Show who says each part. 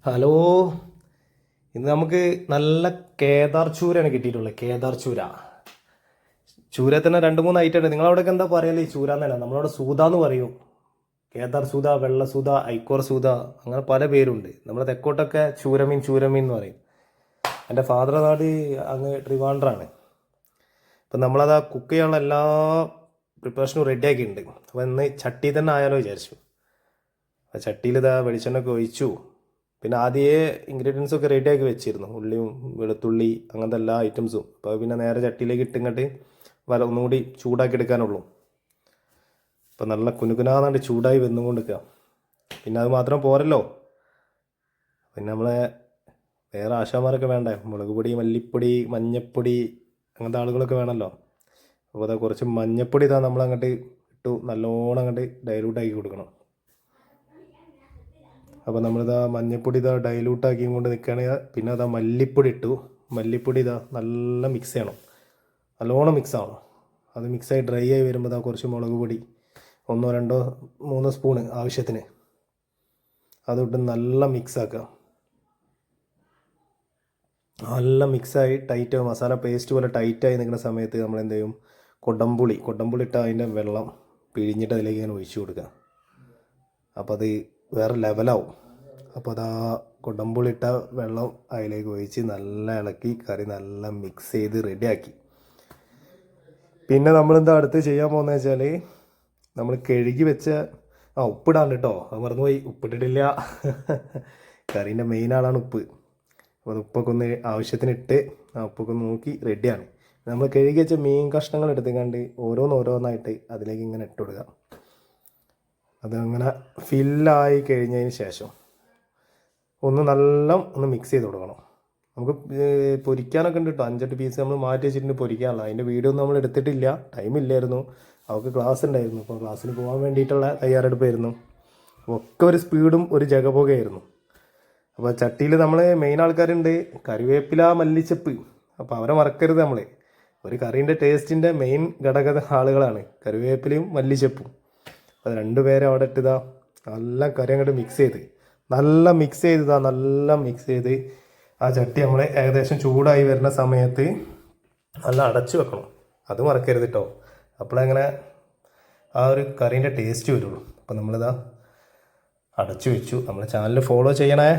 Speaker 1: Hello. ഇന്ന് നമുക്ക് നല്ല കേദാർ ചൂരാണ് കിട്ടിയിട്ടുള്ളത്. കേദാർ ചൂര. ചൂര തന്നെ രണ്ട് മൂന്ന് ഐറ്റം ഉണ്ട്. നിങ്ങളവിടെയൊക്കെ എന്താ പറയല്? ചൂര എന്നല്ല, നമ്മളവിടെ സൂത എന്ന് പറയും. കേദാർ സൂത, വെള്ള സൂത, ഐക്കോർ സൂത, അങ്ങനെ പല പേരുണ്ട്. നമ്മുടെ തെക്കോട്ടൊക്കെ ചൂരമീൻ ചൂരമീൻ എന്ന് പറയും. എൻ്റെ ഫാദർ നാട് അങ്ങ് ട്രിവാൻഡ്രാണ്. അപ്പം നമ്മളത് ആ കുക്ക് ചെയ്യാനുള്ള എല്ലാ പ്രിപ്പറേഷനും റെഡി ആക്കിയിട്ടുണ്ട്. അപ്പോൾ ഇന്ന് ചട്ടി തന്നെ ആയാലോ വിചാരിച്ചു. ആ ചട്ടിയിൽ ഇതാ വെളിച്ചെണ്ണയൊക്കെ ഒഴിച്ചു. പിന്നെ ആദ്യമേ ഇൻഗ്രീഡിയൻസ് ഒക്കെ റെഡി ആക്കി വെച്ചിരുന്നു. ഉള്ളിയും വെളുത്തുള്ളി അങ്ങനത്തെ എല്ലാ ഐറ്റംസും. അപ്പോൾ പിന്നെ നേരെ ചട്ടിയിലേക്ക് ഇട്ടിങ്ങോട്ട് ഒന്നുകൂടി ചൂടാക്കി എടുക്കാനുള്ളൂ. അപ്പോൾ നല്ല കുനുകുനാന്നാണ്ട് ചൂടായി വെന്നുകൊണ്ടിരിക്കുക. പിന്നെ അത് മാത്രം പോരല്ലോ, പിന്നെ നമ്മളെ വേറെ ആശാമാരൊക്കെ വേണ്ടേ? മുളക് പൊടി, മല്ലിപ്പൊടി, മഞ്ഞപ്പൊടി, അങ്ങനത്തെ ആളുകളൊക്കെ വേണമല്ലോ. അപ്പോൾ അതാ കുറച്ച് മഞ്ഞപ്പൊടി ഇതാ നമ്മളങ്ങോട്ട് ഇട്ടു. നല്ലോണം അങ്ങോട്ട് ഡൈലൂട്ടാക്കി കൊടുക്കണം. അപ്പോൾ നമ്മളിതാ മഞ്ഞപ്പൊടി ഇതാ ഡൈലൂട്ടാക്കി കൊണ്ട് നിൽക്കുകയാണെങ്കിൽ പിന്നെ അതാ മല്ലിപ്പൊടി ഇട്ടു. മല്ലിപ്പൊടി ഇതാ നല്ല മിക്സ് ചെയ്യണം, നല്ലോണം മിക്സ് ആവണം. അത് മിക്സായി ഡ്രൈ ആയി വരുമ്പോൾ ഇതാ കുറച്ച് മുളക് പൊടി 1 2 3 സ്പൂണ് ആവശ്യത്തിന് അതിട്ട് നല്ല മിക്സ് ആക്കുക. നല്ല മിക്സായി ടൈറ്റ് മസാല പേസ്റ്റ് പോലെ ടൈറ്റായി നിൽക്കുന്ന സമയത്ത് നമ്മൾ എന്ത് ചെയ്യും? കൊടംപുളി ഇട്ട് അതിൻ്റെ വെള്ളം പിഴിഞ്ഞിട്ട് അതിലേക്ക് ഇങ്ങനെ ഒഴിച്ചു കൊടുക്കുക. അപ്പോൾ അത് വേറെ ലെവലാവും. അപ്പോൾ അതാ കൊടംപുളി ഇട്ട വെള്ളം അതിലേക്ക് ഒഴിച്ച് നല്ല ഇളക്കി കറി നല്ല മിക്സ് ചെയ്ത് റെഡിയാക്കി. പിന്നെ നമ്മളെന്താ അടുത്ത് ചെയ്യാൻ പോകുന്നത് വെച്ചാൽ, നമ്മൾ കഴുകി വെച്ച ഉപ്പിടാണ്ട് കേട്ടോ, അത് മറന്നുപോയി, ഉപ്പിട്ടിട്ടില്ല. കറീൻ്റെ മെയിൻ ആളാണ് ഉപ്പ്. അപ്പോൾ അത് ഉപ്പൊക്കെ ഒന്ന് ആവശ്യത്തിനിട്ട് ഉപ്പൊക്കെ ഒന്ന് നോക്കി റെഡിയാണ്. നമ്മൾ കഴുകി വെച്ച മീൻ കഷ്ണങ്ങൾ എടുത്തുകൊണ്ട് ഓരോന്നായിട്ട് അതിലേക്ക് ഇങ്ങനെ ഇട്ട് കൊടുക്കുക. അതങ്ങനെ ഫില്ലായി കഴിഞ്ഞതിന് ശേഷം ഒന്ന് മിക്സ് ചെയ്ത് കൊടുക്കണം. നമുക്ക് പൊരിക്കാനൊക്കെ ഉണ്ട് കേട്ടോ. 5-8 പീസ് നമ്മൾ മാറ്റി വെച്ചിട്ടുണ്ട് പൊരിക്കാനുള്ള. അതിൻ്റെ വീഡിയോ ഒന്നും നമ്മൾ എടുത്തിട്ടില്ല, ടൈമില്ലായിരുന്നു. അവർക്ക് ക്ലാസ് ഉണ്ടായിരുന്നു. അപ്പോൾ ക്ലാസ്സിന് പോകാൻ വേണ്ടിയിട്ടുള്ള തയ്യാറെടുപ്പായിരുന്നു. ഒക്കെ ഒരു സ്പീഡും ഒരു ജഗപോകയായിരുന്നു. അപ്പോൾ ചട്ടിയിൽ നമ്മൾ മെയിൻ ആൾക്കാരുണ്ട്, കറിവേപ്പില, മല്ലിച്ചപ്പ്. അപ്പോൾ അവരെ മറക്കരുത്. നമ്മൾ ഒരു കറീൻ്റെ ടേസ്റ്റിൻ്റെ മെയിൻ ഘടക ആളുകളാണ് കറിവേപ്പിലയും മല്ലിച്ചപ്പും. അത് 2 പേരെ അവിടെ ഇട്ടതാ നല്ല കറി അങ്ങോട്ട് നല്ല മിക്സ് ചെയ്ത് ആ ചട്ടി നമ്മൾ ഏകദേശം ചൂടായി വരുന്ന സമയത്ത് നല്ല അടച്ചു വെക്കണം. അത് മറക്കരുത് കേട്ടോ. അപ്പോഴങ്ങനെ ആ ഒരു കറീൻ്റെ ടേസ്റ്റ് വരുള്ളൂ. അപ്പോൾ നമ്മളിതാ അടച്ചു വെച്ചു. നമ്മുടെ ചാനൽ ഫോളോ ചെയ്യണേ.